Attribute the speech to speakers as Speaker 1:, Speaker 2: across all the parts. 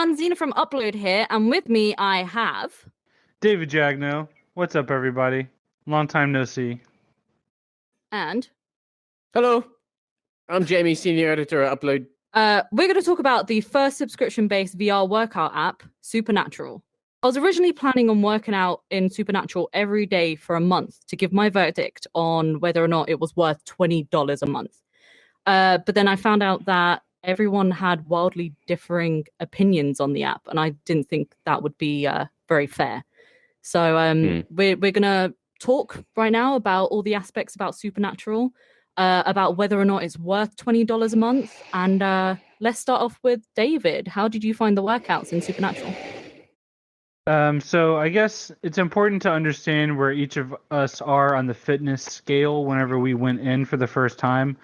Speaker 1: everyone, Zena from Upload here, and with me I have...
Speaker 2: David Jagno. What's up, everybody? Long time no see.
Speaker 1: And...
Speaker 3: Hello, I'm Jamie, Senior Editor at Upload.
Speaker 1: We're going to talk about the first subscription-based VR workout app, Supernatural. I was originally planning on working out in Supernatural every day for a month to give my verdict on whether or not it was worth $20 a month. But then I found out that everyone had wildly differing opinions on the app, and I didn't think that would be very fair. So we're going to talk right now about all the aspects about Supernatural, about whether or not it's worth $20 a month. And let's start off with David. How did you find the workouts in Supernatural?
Speaker 2: So I guess it's important to understand where each of us are on the fitness scale whenever we went in for the first time.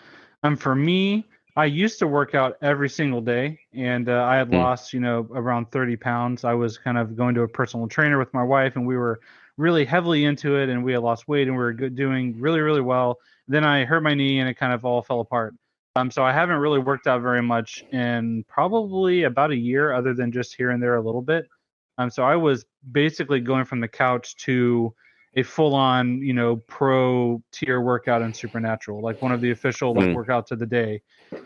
Speaker 2: For me, I used to work out every single day, and I had lost, around 30 pounds. I was kind of going to a personal trainer with my wife, and we were really heavily into it, and we had lost weight, and we were doing really, really well. Then I hurt my knee, and it kind of all fell apart. So I haven't really worked out very much in probably about a year, other than just here and there a little bit. So I was basically going from the couch to a full-on, pro tier workout in Supernatural, like one of the official workouts of the day.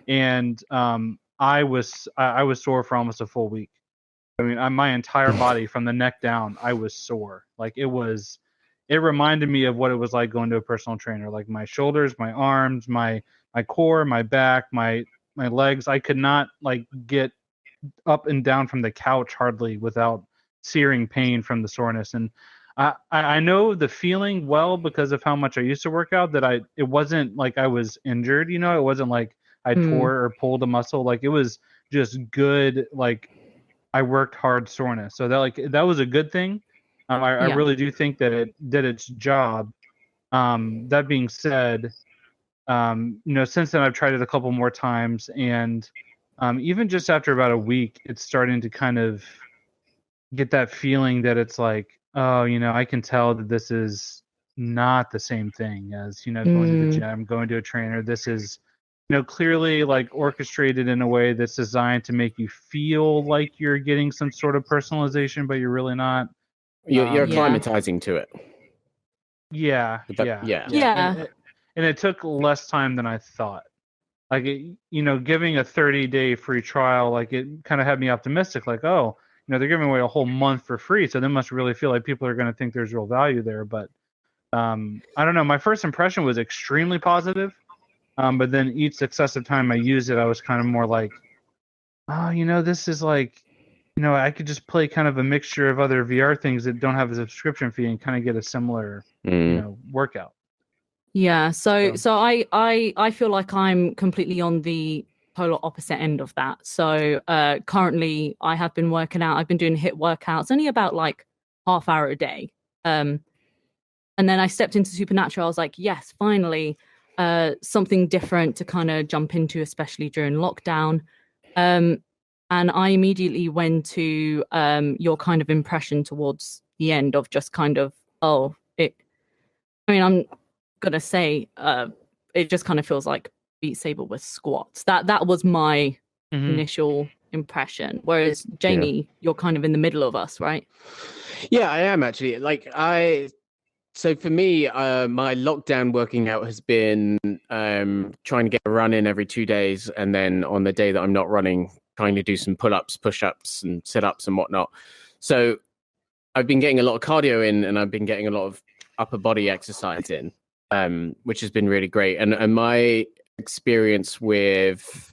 Speaker 2: And I was sore for almost a full week. I mean, my entire body from the neck down, I was sore. Like it reminded me of what it was like going to a personal trainer. Like my shoulders, my arms, my core, my back, my legs. I could not get up and down from the couch hardly without searing pain from the soreness. And I know the feeling well because of how much I used to work out, that it wasn't like I was injured, it wasn't like I tore or pulled a muscle. Like it was just good, like I worked hard soreness. So that was a good thing. I really do think that it did its job. That being said, since then I've tried it a couple more times, and even just after about a week, it's starting to kind of get that feeling that it's like, oh, I can tell that this is not the same thing as, going to the gym, going to a trainer. This is, clearly like orchestrated in a way that's designed to make you feel like you're getting some sort of personalization, but you're really not.
Speaker 3: You're acclimatizing to it.
Speaker 2: Yeah. And it took less time than I thought. Like, giving a 30-day free trial, like it kind of had me optimistic, like, oh, they're giving away a whole month for free, so they must really feel like people are going to think there's real value there. But I don't know. My first impression was extremely positive, but then each successive time I used it, I was kind of more like, oh, this is like, I could just play kind of a mixture of other VR things that don't have a subscription fee and kind of get a similar, workout.
Speaker 1: Yeah. So I feel like I'm completely on the polar opposite end of that. So currently I have been working out. I've been doing HIIT workouts, only about like half hour a day. And then I stepped into Supernatural. I was like, yes, finally, something different to kind of jump into, especially during lockdown. And I immediately went to your kind of impression towards the end of just kind of, I'm going to say it just kind of feels like Beat Saber with squats. That was my initial impression. Whereas Jamie, you're kind of in the middle of us, right?
Speaker 3: Yeah, I am actually. So for me, my lockdown working out has been trying to get a run in every 2 days, and then on the day that I'm not running, trying to do some pull-ups, push-ups, and sit-ups and whatnot. So I've been getting a lot of cardio in, and I've been getting a lot of upper body exercise in, which has been really great. And my experience with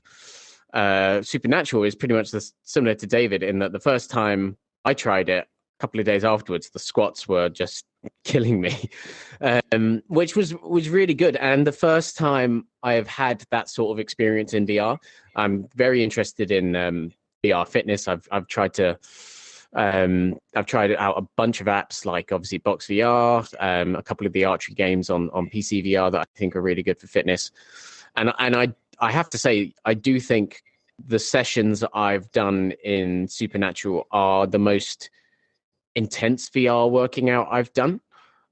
Speaker 3: Supernatural is pretty much similar to David, in that the first time I tried it, a couple of days afterwards, the squats were just killing me, which was really good. And the first time I have had that sort of experience in VR, I'm very interested in VR fitness. I've tried to I've tried out a bunch of apps, like obviously Box VR, a couple of the archery games on PC VR that I think are really good for fitness. And I have to say, I do think the sessions I've done in Supernatural are the most intense VR working out I've done.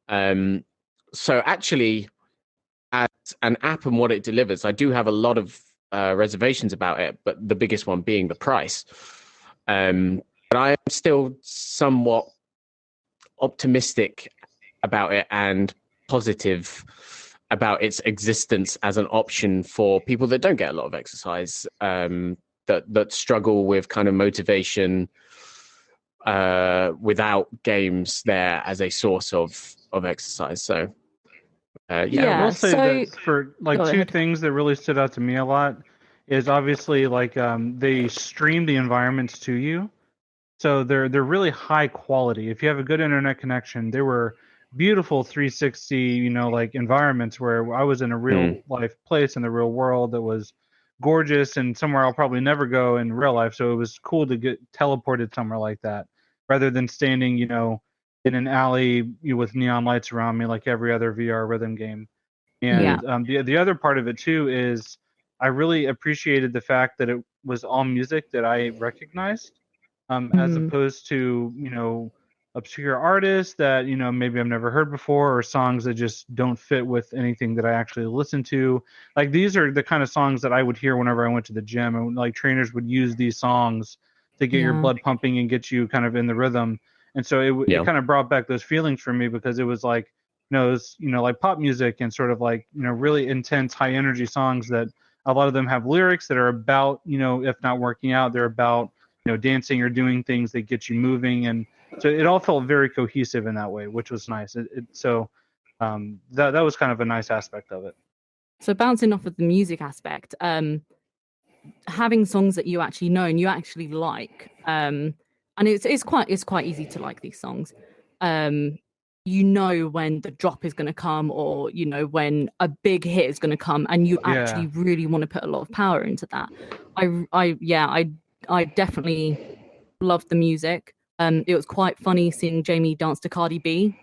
Speaker 3: So actually, as an app and what it delivers, I do have a lot of reservations about it, but the biggest one being the price. But I am still somewhat optimistic about it and positive about its existence as an option for people that don't get a lot of exercise, that struggle with kind of motivation without games there as a source of exercise. So
Speaker 2: Yeah, I will say
Speaker 1: so
Speaker 2: that for like
Speaker 1: go
Speaker 2: two
Speaker 1: ahead.
Speaker 2: things that really stood out to me a lot is obviously like they stream the environments to you. So they're really high quality. If you have a good internet connection, they were beautiful 360, like environments where I was in a real life place in the real world that was gorgeous and somewhere I'll probably never go in real life. So it was cool to get teleported somewhere like that rather than standing, in an alley with neon lights around me like every other VR rhythm game.
Speaker 1: Yeah.
Speaker 2: And the other part of it too is I really appreciated the fact that it was all music that I recognized, as
Speaker 1: Mm,
Speaker 2: opposed to obscure artists that maybe I've never heard before, or songs that just don't fit with anything that I actually listen to. Like these are the kind of songs that I would hear whenever I went to the gym, and like trainers would use these songs to get your
Speaker 1: yeah.
Speaker 2: blood pumping and get you kind of in the rhythm. And so it kind of brought back those feelings for me because it was like it's like pop music and sort of like really intense high energy songs that a lot of them have lyrics that are about if not working out, they're about dancing or doing things that get you moving. And so it all felt very cohesive in that way, which was nice. So that was kind of a nice aspect of it.
Speaker 1: So bouncing off of the music aspect, having songs that you actually know and you actually like, and it's quite easy to like these songs. When the drop is going to come, or when a big hit is going to come, and you actually really want to put a lot of power into that. I definitely loved the music. It was quite funny seeing Jamie dance to Cardi B.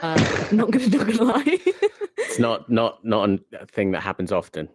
Speaker 1: Not gonna lie.
Speaker 3: It's not a thing that happens often.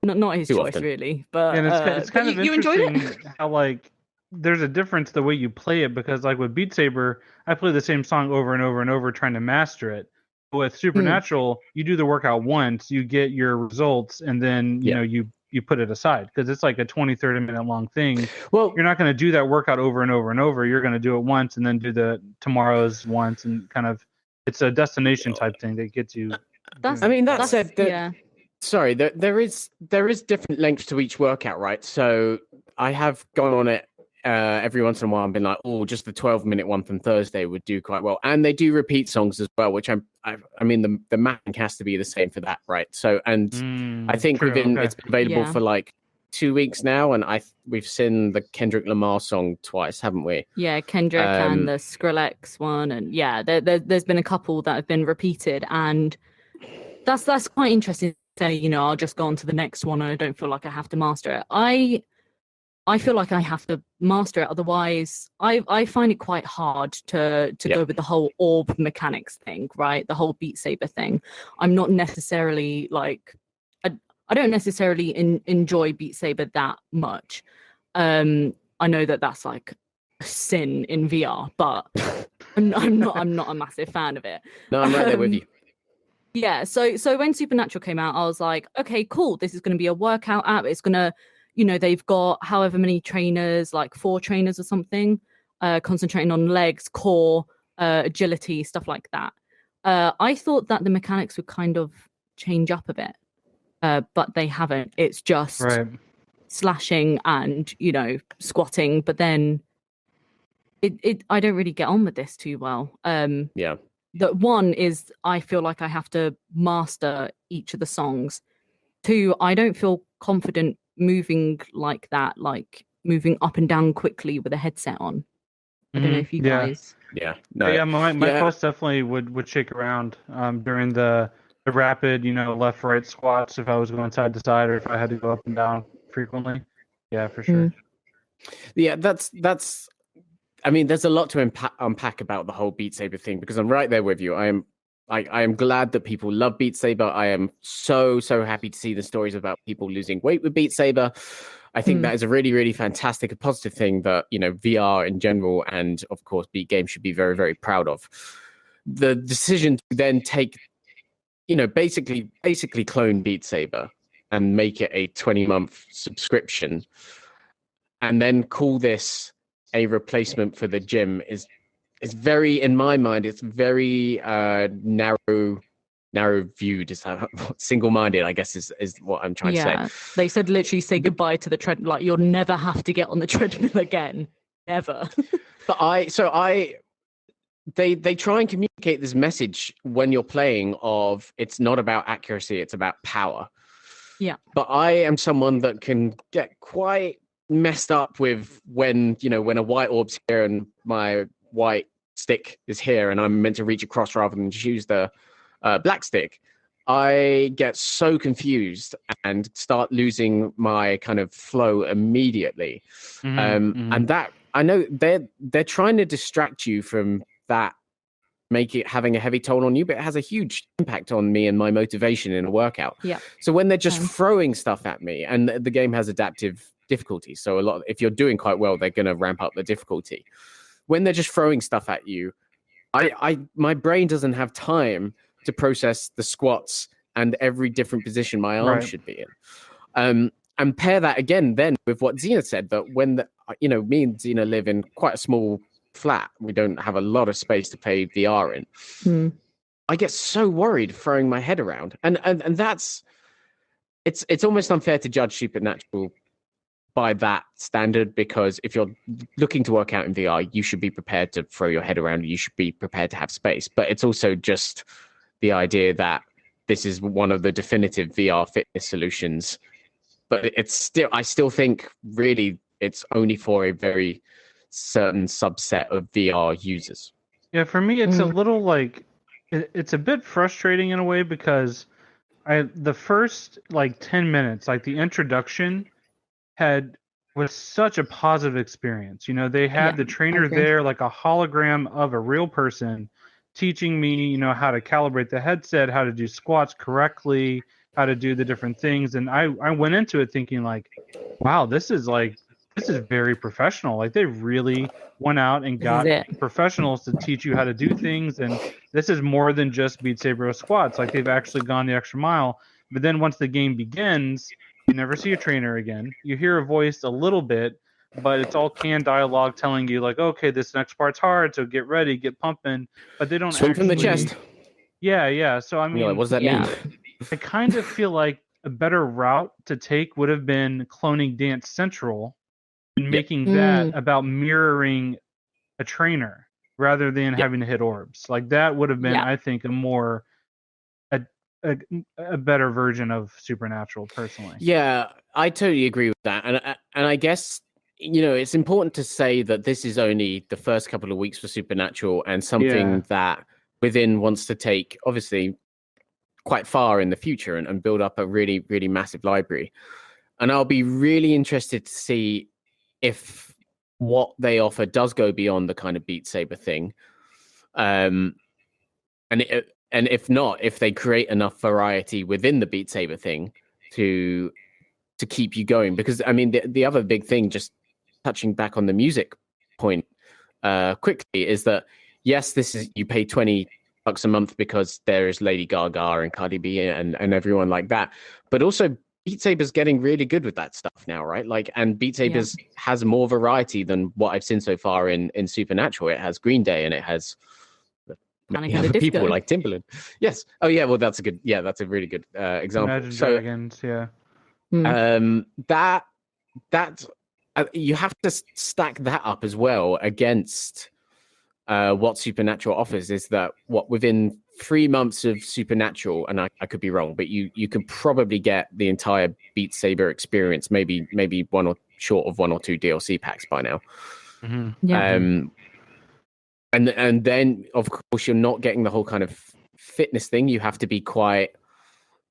Speaker 1: Not his
Speaker 3: Too
Speaker 1: choice,
Speaker 3: often.
Speaker 1: really. But
Speaker 2: and it's kind of
Speaker 1: you enjoyed
Speaker 2: interesting
Speaker 1: it.
Speaker 2: how like there's a difference the way you play it, because like with Beat Saber, I play the same song over and over and over trying to master it. With Supernatural, you do the workout once, you get your results, and then you put it aside because it's like a 20-30 minute long thing.
Speaker 3: Well,
Speaker 2: you're not going to do that workout over and over and over. You're going to do it once and then do the tomorrow's once, and kind of it's a destination type thing that gets you.
Speaker 3: That said, sorry, there is different lengths to each workout, right? So I have gone on it every once in a while and been like, oh, just the 12-minute one from Thursday would do quite well. And they do repeat songs as well, which I mean, the mapping has to be the same for that, right? So, and I think it's been available for like 2 weeks now, and we've seen the Kendrick Lamar song twice, haven't we?
Speaker 1: Yeah, Kendrick and the Skrillex one, and there's been a couple that have been repeated, and that's quite interesting. Say, I'll just go on to the next one, and I don't feel like I have to master it. I feel like I have to master it, otherwise I find it quite hard to go with the whole orb mechanics thing, right? The whole Beat Saber thing. I'm not necessarily like I don't necessarily enjoy Beat Saber that much. I know that that's like a sin in VR, but I'm not a massive fan of it.
Speaker 3: No, I'm right there with you.
Speaker 1: Yeah, so when Supernatural came out, I was like, okay, cool. This is going to be a workout app. It's going to, they've got however many trainers, like 4 trainers or something, concentrating on legs, core, agility, stuff like that. I thought that the mechanics would kind of change up a bit, but they haven't. It's just slashing and, squatting. But then I don't really get on with this too well. That one is I feel like I have to master each of the songs. 2, I don't feel confident moving like that, like moving up and down quickly with a headset on. I don't know if you guys.
Speaker 2: My pulse definitely would shake around during the rapid, left right squats if I was going side to side, or if I had to go up and down frequently. Yeah, for sure.
Speaker 3: Yeah, that's. I mean, there's a lot to unpack about the whole Beat Saber thing, because I'm right there with you. I am glad that people love Beat Saber. I am so happy to see the stories about people losing weight with Beat Saber. I think that is a really, really fantastic, a positive thing that, VR in general, and of course Beat Games, should be very, very proud of. The decision to then take, basically clone Beat Saber and make it a 20-month subscription, and then call this a replacement for the gym is very, in my mind, it's very narrow viewed. Is that single-minded, I guess, is what I'm trying to say.
Speaker 1: They said literally say goodbye to the treadmill. Like, you'll never have to get on the treadmill again. Never.
Speaker 3: But they try and communicate this message when you're playing of it's not about accuracy, it's about power.
Speaker 1: Yeah.
Speaker 3: But I am someone that can get quite messed up with when a white orb's here and my white stick is here and I'm meant to reach across rather than choose the black stick. I get so confused and start losing my kind of flow immediately. And that, I know they're trying to distract you from that, make it having a heavy toll on you, but it has a huge impact on me and my motivation in a workout.
Speaker 1: Yeah.
Speaker 3: So when they're just throwing stuff at me, and the game has adaptive difficulty, so if you're doing quite well, they're going to ramp up the difficulty. When they're just throwing stuff at you, my brain doesn't have time to process the squats and every different position my arm should be in. And pair that again then with what Xena said, that when me and Xena live in quite a small flat, we don't have a lot of space to play VR in. I get so worried throwing my head around, and that's it's almost unfair to judge Supernatural by that standard, because if you're looking to work out in VR, you should be prepared to throw your head around. You should be prepared to have space. But it's also just the idea that this is one of the definitive VR fitness solutions. But I still think really it's only for a very certain subset of VR users.
Speaker 2: Yeah, for me, it's a little like, it's a bit frustrating in a way, because the first 10 minutes, like the introduction, was such a positive experience. They had the trainer there, like a hologram of a real person, teaching me, how to calibrate the headset, how to do squats correctly, how to do the different things. And I went into it thinking like, wow, this is very professional. Like, they really went out and got professionals to teach you how to do things. And this is more than just Beat Saber squats. Like, they've actually gone the extra mile. But then once the game begins, you never see a trainer again. You hear a voice a little bit, but it's all canned dialogue telling you like, okay, this next part's hard, so get ready, get pumping. But they don't
Speaker 3: swing from the chest.
Speaker 2: Yeah. So I mean,
Speaker 3: what does that mean?
Speaker 2: I kind of feel like a better route to take would have been cloning Dance Central and making that about mirroring a trainer rather than having to hit orbs. Like, that would have been, I think, a better version of Supernatural, personally.
Speaker 3: Yeah, I totally agree with that. And I guess, it's important to say that this is only the first couple of weeks for Supernatural, and something that Within wants to take, obviously, quite far in the future and build up a really, really massive library. And I'll be really interested to see if what they offer does go beyond the kind of Beat Saber thing. And if not, if they create enough variety within the Beat Saber thing to keep you going. Because, I mean, the other big thing, just touching back on the music point quickly, is that, yes, you pay $20 a month because there is Lady Gaga and Cardi B and everyone like that. But also, Beat Saber's getting really good with that stuff now, right? Like, and Beat Saber's has more variety than what I've seen so far in Supernatural. It has Green Day and it has other people like Timbaland. Yes. Oh yeah. Well, that's a really good example.
Speaker 2: Imagine Dragons. Yeah.
Speaker 3: That you have to stack that up as well against what Supernatural offers. Is that within 3 months of Supernatural, and I could be wrong, but you could probably get the entire Beat Saber experience, maybe short of 1 or 2 DLC packs by now. And then, of course, you're not getting the whole kind of fitness thing. You have to be quite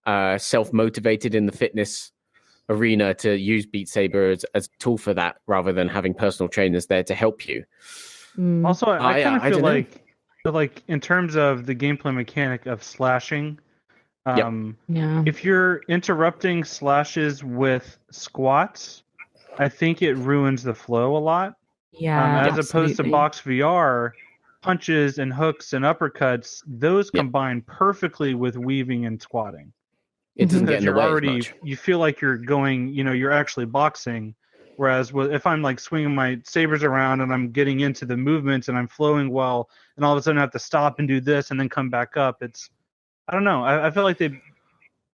Speaker 3: self-motivated in the fitness arena to use Beat Saber as a tool for that, rather than having personal trainers there to help you.
Speaker 2: Also, I kind of feel like in terms of the gameplay mechanic of slashing, if you're interrupting slashes with squats, I think it ruins the flow a lot. As opposed to box VR, punches and hooks and uppercuts, those combine perfectly with weaving and squatting.
Speaker 3: It doesn't get in the way as much.
Speaker 2: You feel like you're going, you're actually boxing, Whereas if I'm like swinging my sabers around and I'm getting into the movements and I'm flowing well, and all of a sudden I have to stop and do this and then come back up, I don't know. I feel like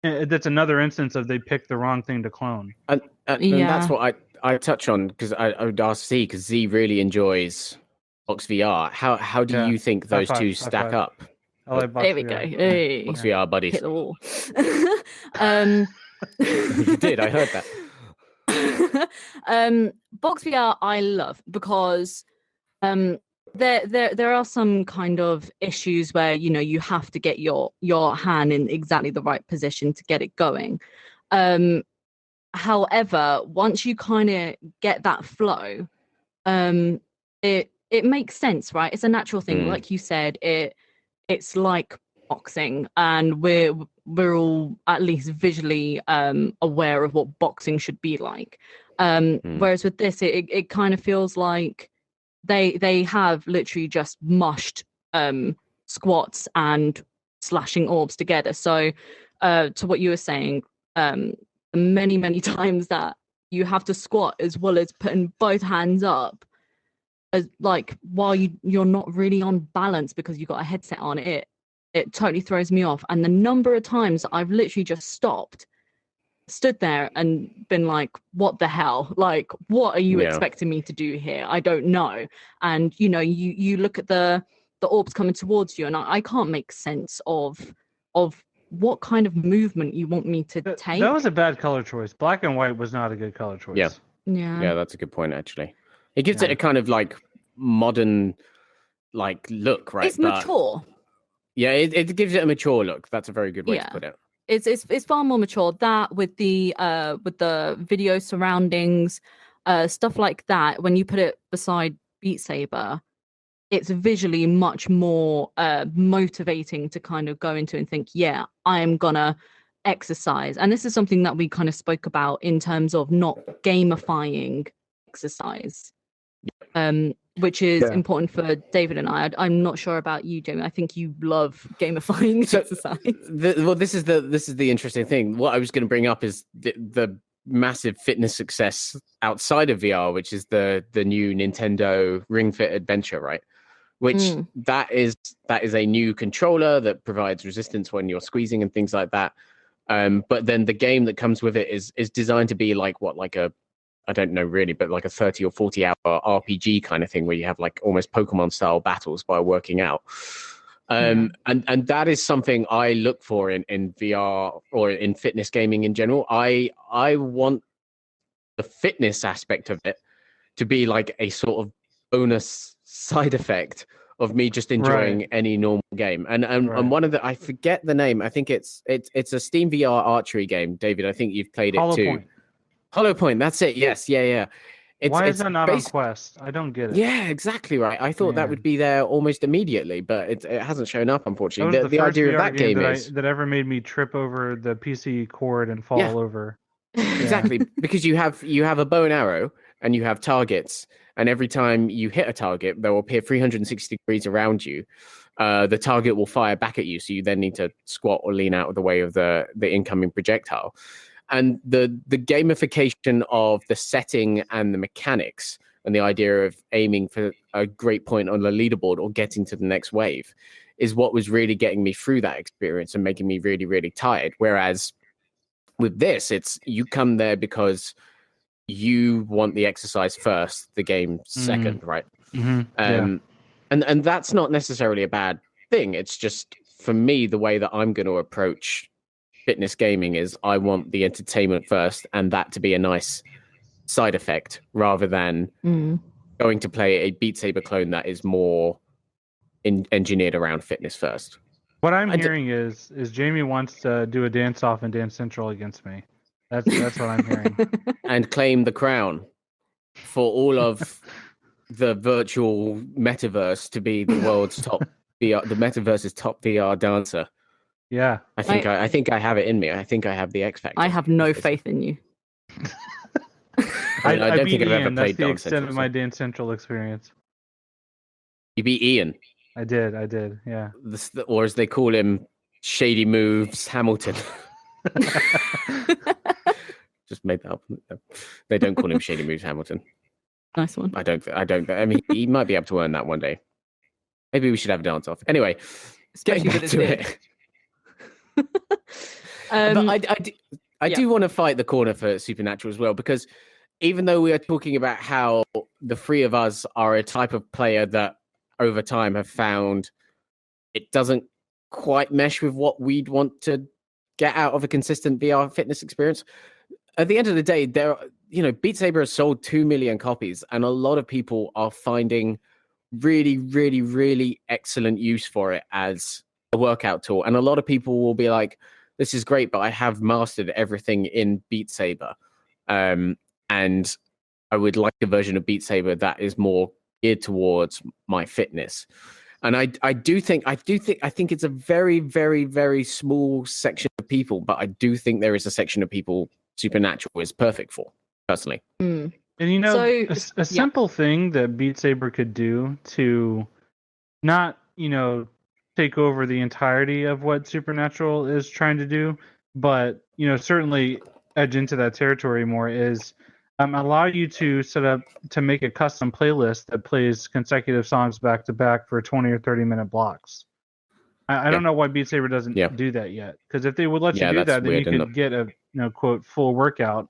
Speaker 2: that's another instance of they picked the wrong thing to clone.
Speaker 3: And that's what I touch on, because I would ask Z, because Z really enjoys Box VR. How do you think those two stack up?
Speaker 2: I like Box
Speaker 1: there we
Speaker 2: VR.
Speaker 1: go. Hey.
Speaker 3: Box VR buddies.
Speaker 1: Hit the wall.
Speaker 3: You did. I heard that.
Speaker 1: Box VR I love because there are some kind of issues where you have to get your hand in exactly the right position to get it going. However, once you kind of get that flow, it makes sense, right? It's a natural thing. Like you said, it's like boxing, and we're all at least visually aware of what boxing should be like. Whereas with this, it kind of feels like they have literally just mushed squats and slashing orbs together. So to what you were saying, many times that you have to squat as well as putting both hands up, as like while you're not really on balance because you've got a headset on, it totally throws me off. And the number of times I've literally just stopped, stood there and been like, what the hell? Like, what are you expecting me to do here? I don't know. And you look at the orbs coming towards you, and I can't make sense of what kind of movement you want me to take.
Speaker 2: That was a bad color choice. Black and white was not a good color choice.
Speaker 3: Yeah, that's a good point, actually. It gives it a kind of like modern like look, right?
Speaker 1: It's mature.
Speaker 3: Yeah, it gives it a mature look. That's a very good way to put it.
Speaker 1: It's far more mature. That with the video surroundings, stuff like that. When you put it beside Beat Saber, it's visually much more motivating to kind of go into and think, yeah, I'm gonna exercise. And this is something that we kind of spoke about in terms of not gamifying exercise. Which is important for David and I. I'm not sure about you, Jamie. I think you love gamifying exercise.
Speaker 3: This is the interesting thing. What I was going to bring up is the massive fitness success outside of VR, which is the new Nintendo Ring Fit Adventure, right? Which that is a new controller that provides resistance when you're squeezing and things like that. But then the game that comes with it is designed to be like I don't know really, but like a 30 or 40 hour RPG kind of thing where you have like almost Pokemon style battles by working out. And that is something I look for in VR or in fitness gaming in general. I want the fitness aspect of it to be like a sort of bonus side effect of me just enjoying any normal game. And one of the, I forget the name. I think it's a Steam VR archery game. David, I think you've played it too. Hollow Point, that's it. Yes, yeah.
Speaker 2: Why is that not on Quest? I don't get it.
Speaker 3: Yeah, exactly right. I thought that would be there almost immediately, but it hasn't shown up, unfortunately. The idea of that game is
Speaker 2: that ever made me trip over the PC cord and fall over.
Speaker 3: Exactly, because you have a bow and arrow and you have targets, and every time you hit a target, they will appear 360 degrees around you. The target will fire back at you, so you then need to squat or lean out of the way of the incoming projectile. And the gamification of the setting and the mechanics and the idea of aiming for a great point on the leaderboard or getting to the next wave is what was really getting me through that experience and making me really, really tired. Whereas with this, it's you come there because you want the exercise first, the game second, right? And that's not necessarily a bad thing. It's just, for me, the way that I'm going to approach fitness gaming is I want the entertainment first, and that to be a nice side effect rather than going to play a Beat Saber clone that is more engineered around fitness first.
Speaker 2: What I'm hearing is Jamie wants to do a dance off in Dance Central against me. That's what I'm hearing.
Speaker 3: And claim the crown for all of the virtual metaverse to be the world's top VR, the metaverse's top VR dancer.
Speaker 2: Yeah,
Speaker 3: I think I have it in me. I think I have the X factor.
Speaker 1: I have no faith in you.
Speaker 3: I don't think I've ever played
Speaker 2: That's the
Speaker 3: Dance
Speaker 2: extent
Speaker 3: Central.
Speaker 2: of my Dance Central experience.
Speaker 3: You beat Ian.
Speaker 2: I did. Yeah.
Speaker 3: Or as they call him, Shady Moves Hamilton. Just made that up. They don't call him Shady Moves Hamilton.
Speaker 1: Nice one.
Speaker 3: I don't. I mean, he might be able to earn that one day. Maybe we should have a dance off. Anyway,
Speaker 1: Especially
Speaker 3: getting back to it. But I do want to fight the corner for Supernatural as well, because even though we are talking about how the three of us are a type of player that over time have found it doesn't quite mesh with what we'd want to get out of a consistent VR fitness experience. At the end of the day, Beat Saber has sold 2 million copies, and a lot of people are finding really, really, really excellent use for it as a workout tool. And a lot of people will be like, this is great, but I have mastered everything in Beat Saber. And I would like a version of Beat Saber that is more geared towards my fitness. And I think it's a very, very, very small section of people, but I do think there is a section of people Supernatural is perfect for, personally.
Speaker 1: Mm.
Speaker 2: And a simple thing that Beat Saber could do to not, take over the entirety of what Supernatural is trying to do, but, certainly edge into that territory more is allow you to set up to make a custom playlist that plays consecutive songs back to back for 20 or 30-minute blocks. I don't know why Beat Saber doesn't do that yet. Because if they would let you do that, then you could get a quote full workout,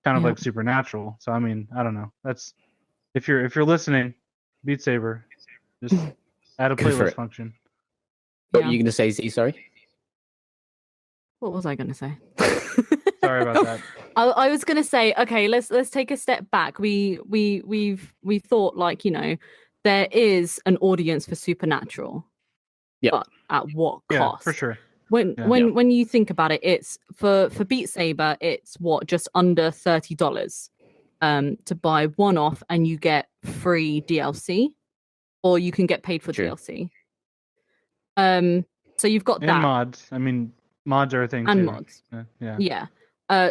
Speaker 2: kind of like Supernatural. So I mean, I don't know. That's if you're listening, Beat Saber, just add a playlist function.
Speaker 3: What were you going to say, Z? Sorry.
Speaker 1: What was I going to say?
Speaker 2: Sorry about that.
Speaker 1: I was going to say, okay, let's take a step back. We thought there is an audience for Supernatural.
Speaker 3: Yeah.
Speaker 1: But at what cost?
Speaker 2: Yeah, for sure.
Speaker 1: When you think about it, it's for Beat Saber, it's just under $30 to buy one off, and you get free DLC, or you can get paid for DLC. So you've got that.
Speaker 2: Mods. I mean, mods are a thing
Speaker 1: and
Speaker 2: too.
Speaker 1: Mods. Yeah.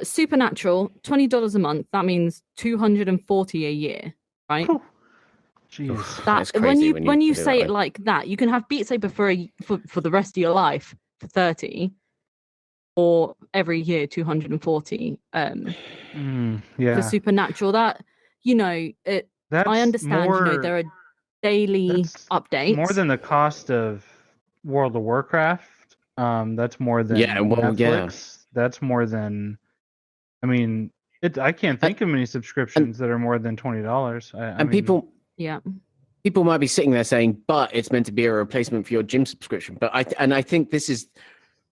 Speaker 1: Supernatural, $20 a month. That means $240 a year, right?
Speaker 2: Whew. Jeez,
Speaker 3: that's crazy
Speaker 1: when you say it like that, you can have Beat Saber for the rest of your life for 30, or every year 240. For Supernatural, that I understand. There are daily updates.
Speaker 2: More than the cost of World of Warcraft. That's more than Netflix. Yeah. That's more than. I mean, I can't think of many subscriptions that are more than $20.
Speaker 3: People might be sitting there saying, but it's meant to be a replacement for your gym subscription. But I think this is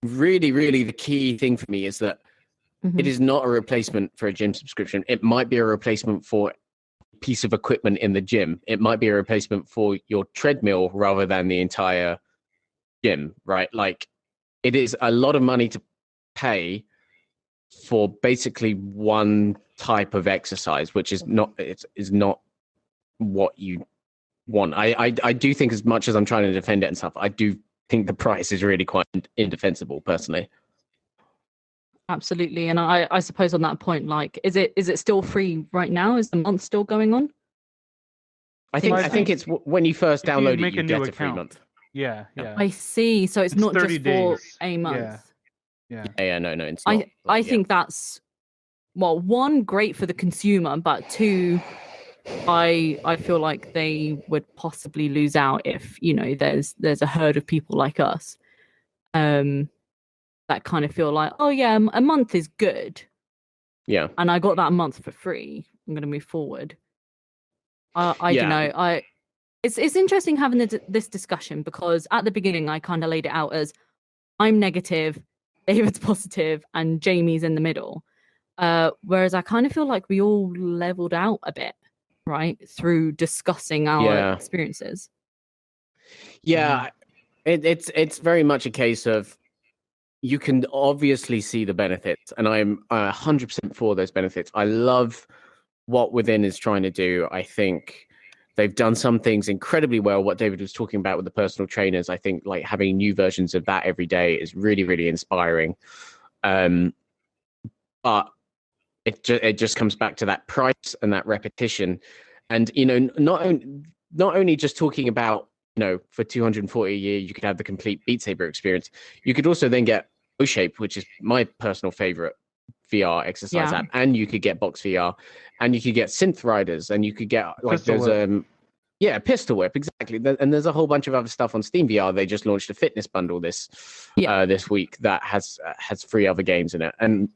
Speaker 3: really, really the key thing for me is that it is not a replacement for a gym subscription. It might be a replacement for a piece of equipment in the gym. It might be a replacement for your treadmill rather than the entire gym, right? Like, it is a lot of money to pay for basically one type of exercise, which is not what you want. I do think, as much as I'm trying to defend it and stuff, I do think the price is really quite indefensible, personally.
Speaker 1: Absolutely. And I suppose on that point, like, is it still free right now? Is the month still going on?
Speaker 3: I think it's when you first download it, you get a free month.
Speaker 2: Yeah.
Speaker 1: I see. So it's not just for a month.
Speaker 3: Yeah. No, it's not.
Speaker 1: I think that's, well, one, great for the consumer, but two, I feel like they would possibly lose out if there's a herd of people like us that kind of feel like, oh yeah, a month is good, and I got that month for free, I'm gonna move forward. I don't know. It's interesting having this discussion, because at the beginning I kind of laid it out as I'm negative, David's positive, and Jamie's in the middle, whereas I kind of feel like we all leveled out a bit, right, through discussing our experiences.
Speaker 3: It's very much a case of, you can obviously see the benefits, and I'm 100% for those benefits. I love what Within is trying to do. I think they've done some things incredibly well. What David was talking about with the personal trainers, I think like having new versions of that every day is really, really inspiring. But it just comes back to that price and that repetition. And, not only just talking about, for $240 a year, you could have the complete Beat Saber experience. You could also then get O-Shape, which is my personal favorite VR exercise
Speaker 1: Yeah.
Speaker 3: app, and you could get Box VR, and you could get Synth Riders, and you could get like
Speaker 2: Pistol Whip.
Speaker 3: yeah, Pistol Whip, exactly. And there's a whole bunch of other stuff on Steam VR. They just launched a fitness bundle this week that has 3 other games in it, and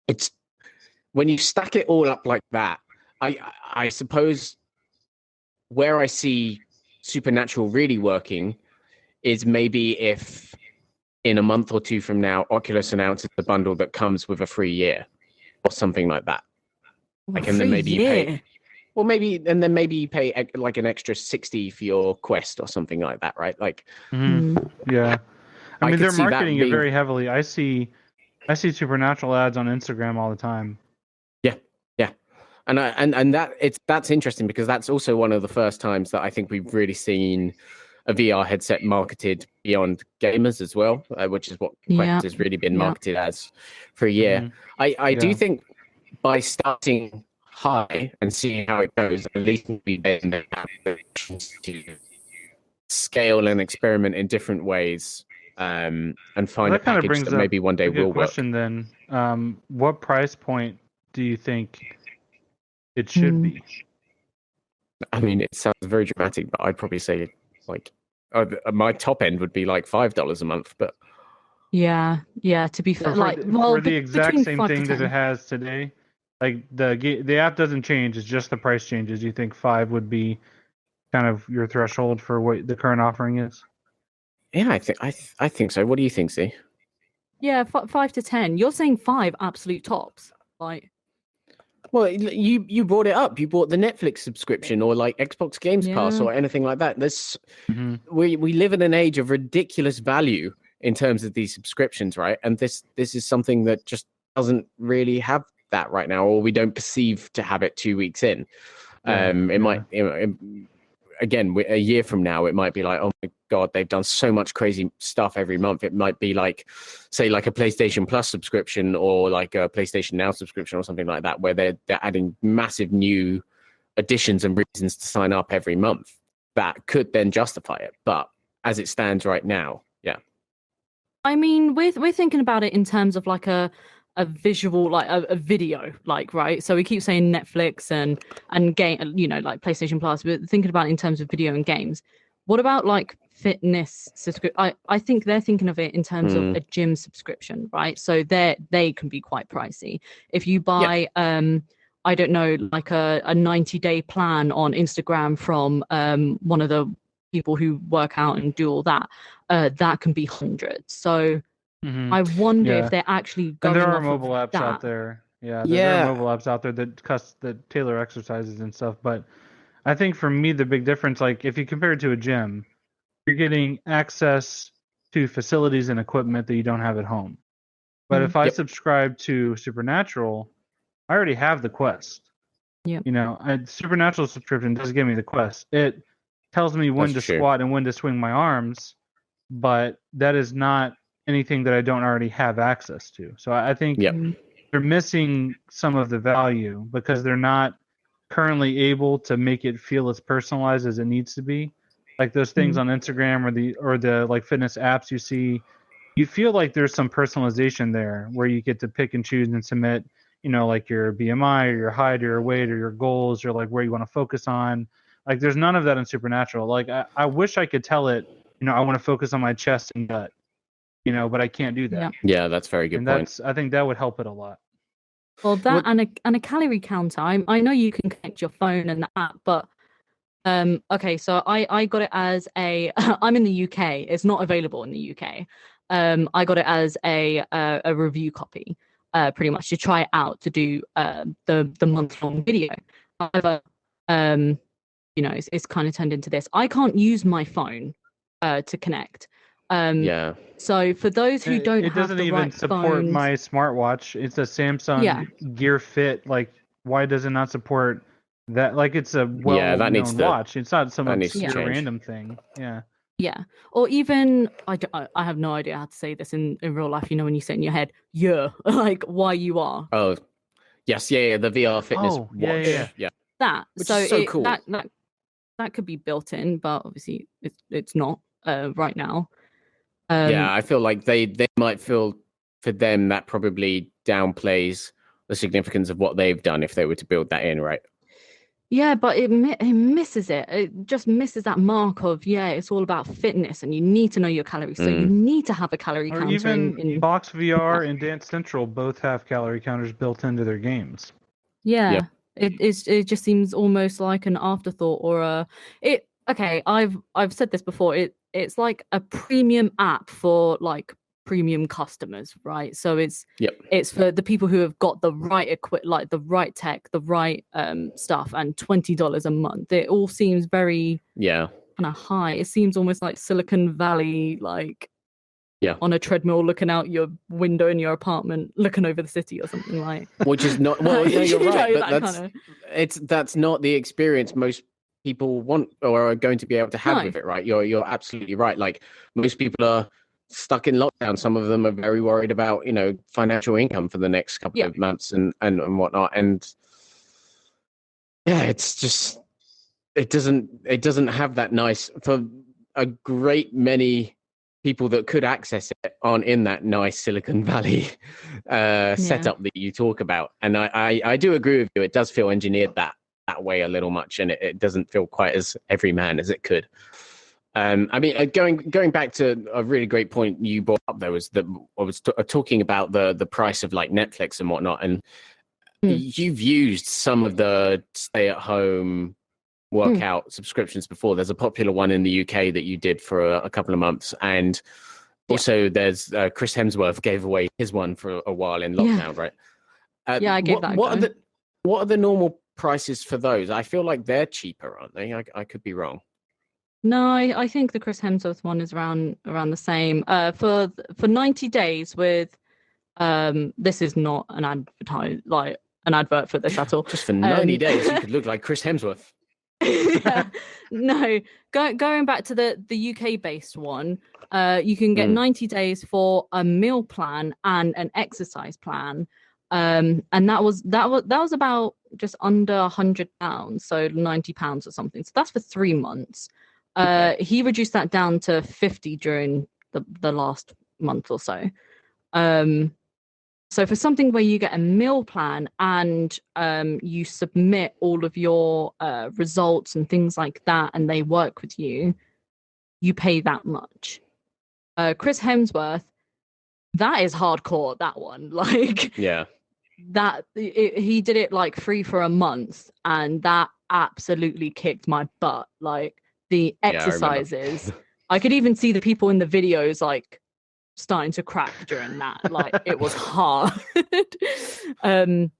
Speaker 3: it's when you stack it all up like that. I suppose where I see Supernatural really working is maybe if in a month or 2 from now, Oculus announces the bundle that comes with a free year or something like that. Like, and then maybe you pay. Well, maybe you pay like an extra 60 for your Quest or something like that, right? Like,
Speaker 2: yeah. I mean,
Speaker 3: could
Speaker 2: they're
Speaker 3: see that
Speaker 2: marketing
Speaker 3: being-
Speaker 2: it very heavily. I see Supernatural ads on Instagram all the time.
Speaker 3: Yeah, and that's interesting because that's also one of the first times that I think we've really seen a VR headset marketed beyond gamers as well, which is what Quest has really been marketed as for a year. I do think by starting high and seeing how it goes, at least we then have the chance to scale and experiment in different ways, and find a package that maybe one day will work.
Speaker 2: Question then, what price point do you think it should be?
Speaker 3: I mean, it sounds very dramatic, but I'd probably say like my top end would be like $5 a month, but
Speaker 1: yeah, to be fair,
Speaker 2: for the exact same thing that it has today, like the app doesn't change, it's just the price changes. You think 5 would be kind of your threshold for what the current offering is?
Speaker 3: Yeah, I think so. What do you think, Z?
Speaker 1: Yeah, 5 to 10. You're saying 5 absolute tops, like.
Speaker 3: Well, you brought it up. You bought the Netflix subscription or like Xbox Games Pass or anything like that. We live in an age of ridiculous value in terms of these subscriptions, right? And this is something that just doesn't really have that right now, or we don't perceive to have it 2 weeks in. It might, again, a year from now, it might be like, oh my God, they've done so much crazy stuff every month. It might be like, say, like a PlayStation Plus subscription or like a PlayStation Now subscription or something like that, where they're adding massive new additions and reasons to sign up every month. That could then justify it. But as it stands right now, yeah.
Speaker 1: I mean, we're thinking about it in terms of like a visual, like a video, like, right? So we keep saying Netflix and game, like PlayStation Plus. We're thinking about it in terms of video and games. What about like fitness subscription? I think they're thinking of it in terms of a gym subscription, right? So they can be quite pricey. If you buy I don't know, like a 90-day plan on Instagram from one of the people who work out and do all that, that can be hundreds. So I wonder if they're actually going.
Speaker 2: And there are mobile apps out there. There are mobile apps out there that tailor exercises and stuff. But I think for me, the big difference, like if you compare it to a gym, you're getting access to facilities and equipment that you don't have at home. But if I subscribe to Supernatural, I already have the Quest.
Speaker 1: Yeah.
Speaker 2: Supernatural subscription does give me the Quest. It tells me when to squat and when to swing my arms, but that is not anything that I don't already have access to. So I think they're missing some of the value because they're not currently able to make it feel as personalized as it needs to be. Like those things on Instagram or the like fitness apps you see, you feel like there's some personalization there where you get to pick and choose and submit, like your BMI or your height or your weight or your goals or like where you want to focus on. Like there's none of that in Supernatural. Like I wish I could tell it, I want to focus on my chest and gut, but I can't do that.
Speaker 3: Yeah, that's a very good point.
Speaker 2: I think that would help it a lot.
Speaker 1: Well, that and a calorie counter. I know you can connect your phone and the app, but okay, so I got it as a I'm in the UK. It's not available in the UK. I got it as a review copy, pretty much to try it out to do the month-long video. However, it's kind of turned into this. I can't use my phone to connect. So for those who don't have the right phone,
Speaker 2: it doesn't even support my smartwatch. It's a Samsung Gear Fit. Like, why does it not support that? Like, it's a well-known watch. It's not some obscure random thing.
Speaker 1: Yeah. Or even I have no idea how to say this in real life. When you say in your head, like why you are.
Speaker 3: Oh, yes, the VR fitness watch. Yeah.
Speaker 1: That.
Speaker 3: Which
Speaker 1: so
Speaker 3: is so cool.
Speaker 1: That could be built in, but obviously it's not right now.
Speaker 3: I feel like they might feel for them, that probably downplays the significance of what they've done if they were to build that in, right?
Speaker 1: Yeah, but it misses it. It just misses that mark of, yeah, it's all about fitness and you need to know your calories. So you need to have a calorie
Speaker 2: Or
Speaker 1: counter
Speaker 2: even Box VR and Dance Central both have calorie counters built into their games.
Speaker 1: Yeah.
Speaker 3: Yep.
Speaker 1: It just seems almost like an afterthought or okay, I've said this before. It's like a premium app for like premium customers, right? So it's for the people who have got the right like the right tech, the right stuff, and $20 a month. It all seems very kind of high. It seems almost like Silicon Valley, like on a treadmill, looking out your window in your apartment, looking over the city or something like.
Speaker 3: Which is not well. No, you're right, but
Speaker 1: that
Speaker 3: that's not the experience most people want or are going to be able to have with it, right? You're absolutely right. Like most people are stuck in lockdown. Some of them are very worried about financial income for the next couple of months and whatnot. And yeah, it's just it doesn't have that nice for a great many people that could access it aren't in that nice Silicon Valley setup that you talk about. And I do agree with you. It does feel engineered that way a little much, and it doesn't feel quite as everyman as it could. I mean, going back to a really great point you brought up, there was I was talking about the price of like Netflix and whatnot, and you've used some of the stay-at-home workout subscriptions before. There's a popular one in the UK that you did for a couple of months, and also there's Chris Hemsworth gave away his one for a while in lockdown, right?
Speaker 1: I gave that.
Speaker 3: What are the normal prices for those? I feel like they're cheaper, aren't they? I could be wrong.
Speaker 1: No, I think the Chris Hemsworth one is around the same. For 90 days with this is not an advert for this at all.
Speaker 3: Just for 90 days you could look like Chris Hemsworth.
Speaker 1: No, going back to the UK based one, you can get 90 days for a meal plan and an exercise plan, and that was about just under £100, so £90 or something. So that's for 3 months. He reduced that down to 50 during the last month or so. So for something where you get a meal plan and you submit all of your results and things like that, and they work with you, you pay that much. Chris Hemsworth, that is hardcore. That one, like, he did it like free for a month, and that absolutely kicked my butt. Like the exercises, I could even see the people in the videos like starting to crack during that. Like it was hard. That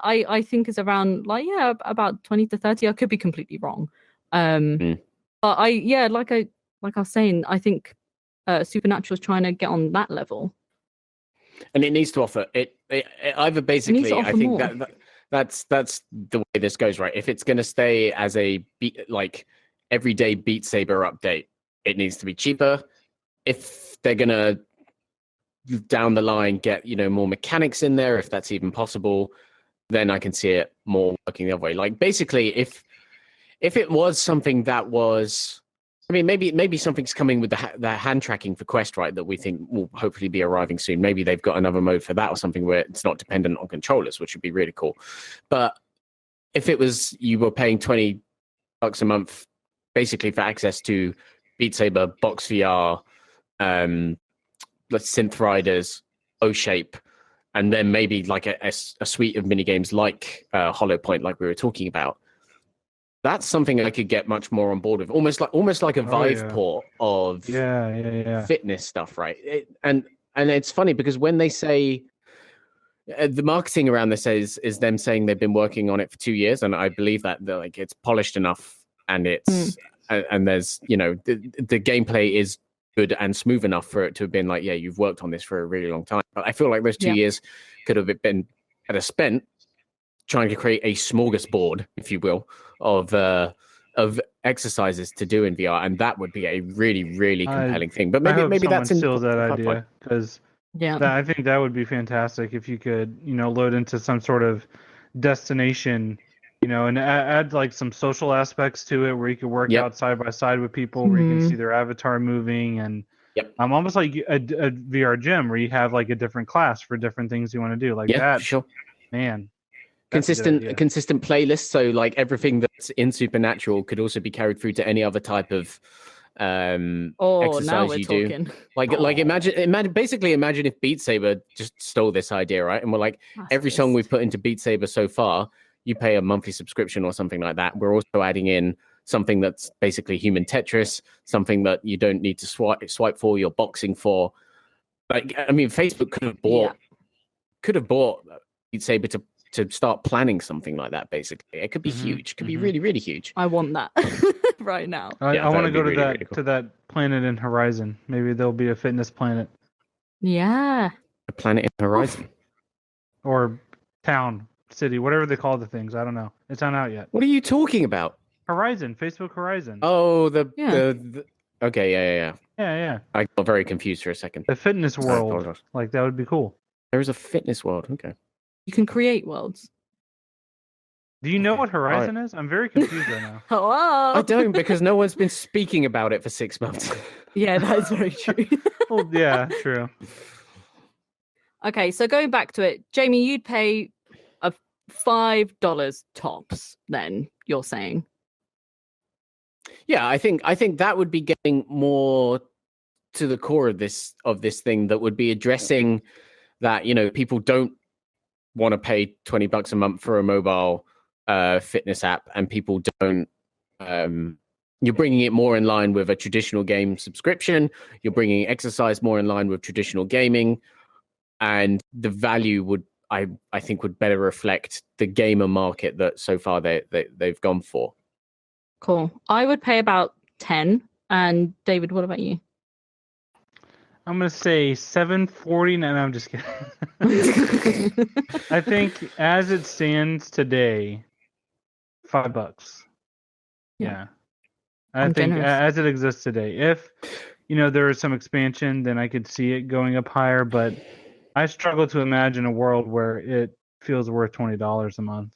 Speaker 1: I think is around like about 20 to 30. I could be completely wrong. But like I was saying, I think Supernatural is trying to get on that level.
Speaker 3: And it needs to offer it either basically. I think that's the way this goes, right? If it's going to stay as a like everyday Beat Saber update, it needs to be cheaper. If they're going to down the line get more mechanics in there, if that's even possible, then I can see it more working the other way. Like basically, if it was something that was, I mean, maybe something's coming with the hand tracking for Quest, right? That we think will hopefully be arriving soon. Maybe they've got another mode for that or something where it's not dependent on controllers, which would be really cool. But if it was you were paying $20 a month basically for access to Beat Saber, Box VR, Synth Riders, O-Shape, and then maybe like a suite of mini games like Hollow Point, like we were talking about. That's something I could get much more on board with, almost like a Vive port of fitness stuff, right? And it's funny because when they say the marketing around this is them saying they've been working on it for 2 years, and I believe that like it's polished enough, and it's and there's the gameplay is good and smooth enough for it to have been like, you've worked on this for a really long time. But I feel like those 2 years could have been spent trying to create a smorgasbord, if you will, of exercises to do in VR, and that would be a really, really compelling thing. But maybe that's
Speaker 2: steals that idea, because I think that would be fantastic if you could load into some sort of destination, and add like some social aspects to it where you could work out side by side with people, where you can see their avatar moving, and
Speaker 3: Yep.
Speaker 2: Almost like a VR gym where you have like a different class for different things you want to do. Like that,
Speaker 3: sure.
Speaker 2: Man. That's a good idea.
Speaker 3: Consistent playlist. So like everything that's in Supernatural could also be carried through to any other type of exercise
Speaker 1: now we're
Speaker 3: you
Speaker 1: talking.
Speaker 3: do. Like imagine if Beat Saber just stole this idea, right? And we're like, every song we've put into Beat Saber so far, you pay a monthly subscription or something like that. We're also adding in something that's basically human Tetris, something that you don't need to swipe for, you're boxing for. Like, I mean, Facebook could have bought Beat Saber to start planning something like that. Basically, it could be huge. It could be really, really huge.
Speaker 1: I want that right now.
Speaker 2: I want to go to really, that really cool. To that planet in Horizon. Maybe there'll be a fitness planet.
Speaker 1: Yeah,
Speaker 3: a planet in Horizon,
Speaker 2: or town, city, whatever they call the things. I don't know. It's not out yet.
Speaker 3: What are you talking about?
Speaker 2: Horizon, Facebook Horizon.
Speaker 3: Oh, the okay,
Speaker 2: yeah.
Speaker 3: I got very confused for a second.
Speaker 2: The fitness world, like that would be cool.
Speaker 3: There is a fitness world. Okay.
Speaker 1: You can create worlds.
Speaker 2: Do you know what Horizon is? I'm very confused right now.
Speaker 1: Hello?
Speaker 3: I don't, because no one's been speaking about it for 6 months.
Speaker 1: Yeah, that's very true.
Speaker 2: Well, yeah, true.
Speaker 1: Okay, so going back to it, Jamie, you'd pay a $5 tops, then you're saying?
Speaker 3: Yeah, I think that would be getting more to the core of this thing, that would be addressing that, people don't want to pay $20 a month for a mobile fitness app, and people don't. You're bringing it more in line with a traditional game subscription. You're bringing exercise more in line with traditional gaming, and the value would, I think, would better reflect the gamer market that so far they've gone for.
Speaker 1: Cool. I would pay about 10. And David, what about you?
Speaker 2: I'm gonna say $7.49. No, I'm just kidding. I think as it stands today, $5. Yeah. I think as it exists today. If there is some expansion, then I could see it going up higher. But I struggle to imagine a world where it feels worth $20 a month.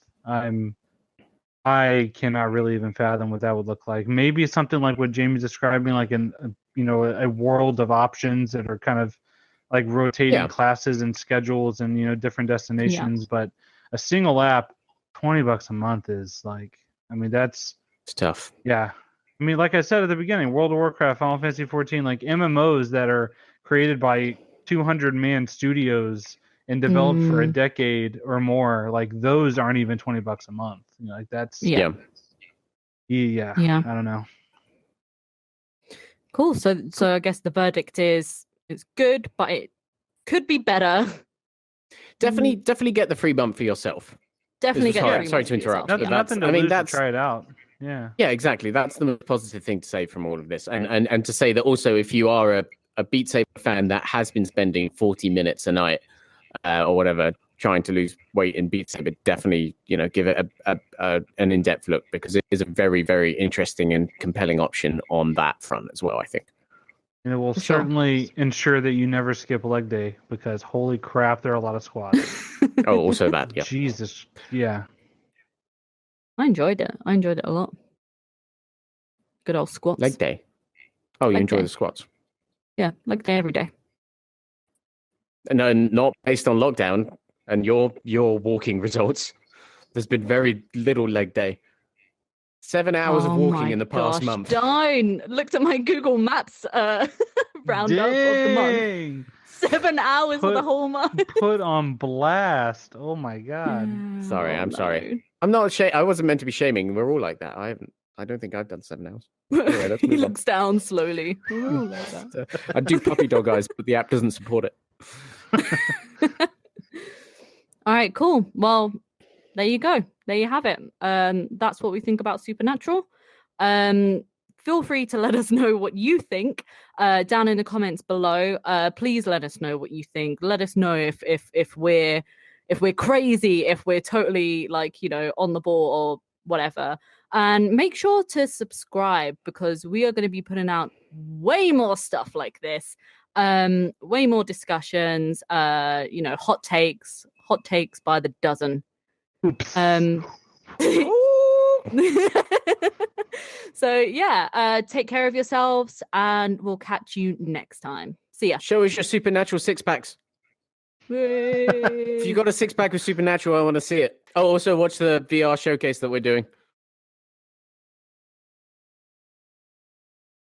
Speaker 2: I cannot really even fathom what that would look like. Maybe something like what Jamie's describing, like a world of options that are kind of like rotating classes and schedules and different destinations. But a single app, $20 a month is like, it's
Speaker 3: tough.
Speaker 2: Yeah, like I said at the beginning, World of Warcraft, Final Fantasy 14, like MMOs that are created by 200-man studios and developed for a decade or more, like those aren't even $20 a month. Like that's yeah. I don't know.
Speaker 1: Cool. So I guess the verdict is it's good, but it could be better.
Speaker 3: Definitely get the free month for yourself.
Speaker 1: Definitely get.
Speaker 3: Sorry to interrupt.
Speaker 2: Nothing to lose to try it out. Yeah.
Speaker 3: Yeah, exactly. That's the most positive thing to say from all of this, and to say that also, if you are a Beat Saber fan that has been spending 40 minutes a night or whatever trying to lose weight in Beat Saber, definitely give it an in-depth look, because it is a very, very interesting and compelling option on that front as well, I think.
Speaker 2: And it will certainly ensure that you never skip leg day, because holy crap, there are a lot of squats.
Speaker 3: Oh, also that, yeah.
Speaker 2: Jesus, yeah.
Speaker 1: I enjoyed it a lot. Good old squats.
Speaker 3: Leg day. Oh, you enjoy the squats?
Speaker 1: Yeah, leg day every day.
Speaker 3: No, not based on lockdown and your walking results. There's been very little leg day. 7 hours of walking in the past month.
Speaker 1: Don't looked at my Google Maps roundup of the month. 7 hours for the whole month.
Speaker 2: Put on blast. Oh my god.
Speaker 3: Sorry, I'm sorry. I'm not ashamed. I wasn't meant to be shaming. We're all like that. I don't think I've done 7 hours. Anyway,
Speaker 1: he looks down slowly.
Speaker 3: I do puppy dog eyes, but the app doesn't support it.
Speaker 1: All right, cool. Well, there you go. There you have it. That's what we think about Supernatural. Feel free to let us know what you think down in the comments below. Please let us know what you think. Let us know if we're crazy, if we're totally on the ball or whatever. And make sure to subscribe, because we are going to be putting out way more stuff like this. Way more discussions, hot takes by the dozen. So yeah, take care of yourselves, and we'll catch you next time. See ya.
Speaker 3: Show us your supernatural six packs. If you got a six pack of supernatural, I want to see it. Oh, also watch the VR showcase that we're doing.